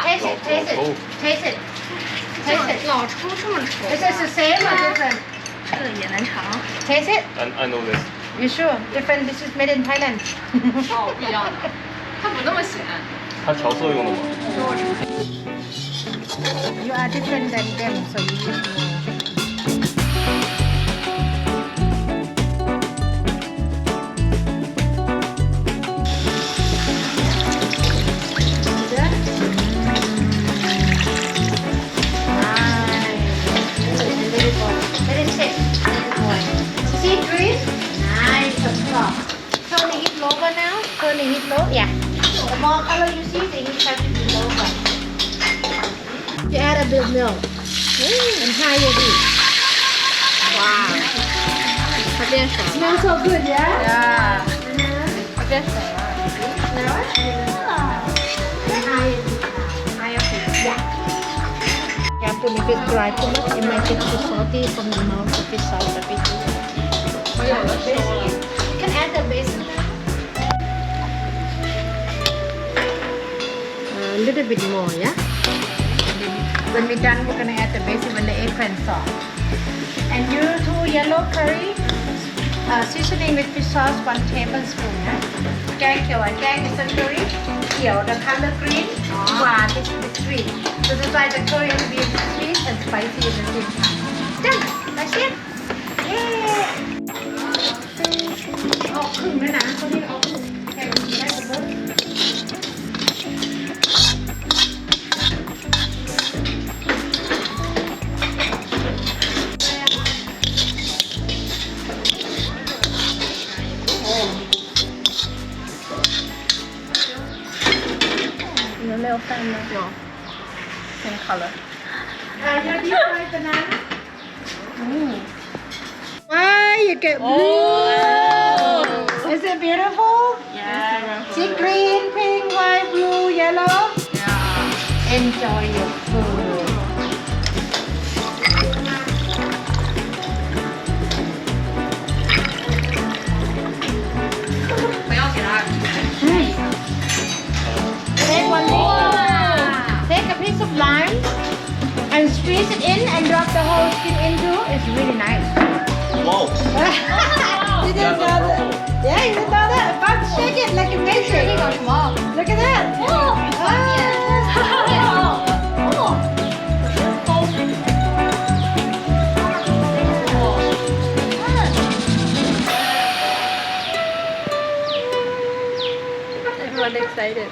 Taste it, taste it, taste it, taste it. 老抽这么稠 This is the same or different? 这个也能尝。 Taste it. I know this. You sure? Different. This is made in Thailand. 哦，不一样的，它不那么咸。它调色用的吗？ You are different than them, so you should know. See green? Nice and soft. Turn the heat lower now. Turn the heat low. Yeah. The more color you see, the heat has to be lower. You add a bit of milk and higher heat. Wow. 它变水了。 Smells so good, yeah? Yeah. Uh-huh. 它变水了。 Now, higher heat. Yeah. Careful if it's dry too much, it might get too salty from the amount of fish sauce that we do. 我有的时候 You can add the basil. A little bit more, yeah? When we're done, we're gonna add the basil when the eggplant soft. And you two yellow curry, seasoning with fish sauce 1 tablespoon, yeah? แกงเขียวหวานแกง is the curry. เขียว the color green. หวาน is the sweet. So that's why the curry will be sweet and spicy at the same time. Done. That's it. Yay! ออกครึ่งแล้วนะคนนี้ออกครึ่งแค่นี้ได้หมดเลย你们没有饭吗？有。Same color. Your deep fried banana. Why you get blue? Is it beautiful? Yeah. See green, pink, white, blue, yellow. Yeah. Enjoy your food. 不要给它。 Take one more. Take a piece of lime and squeeze it in and drop the whole skin into. It's really nice. Wow. You didn't know that? Yeah, you didn't know that? But shake it like a magic. 这个什么？ Look at that. Everyone excited.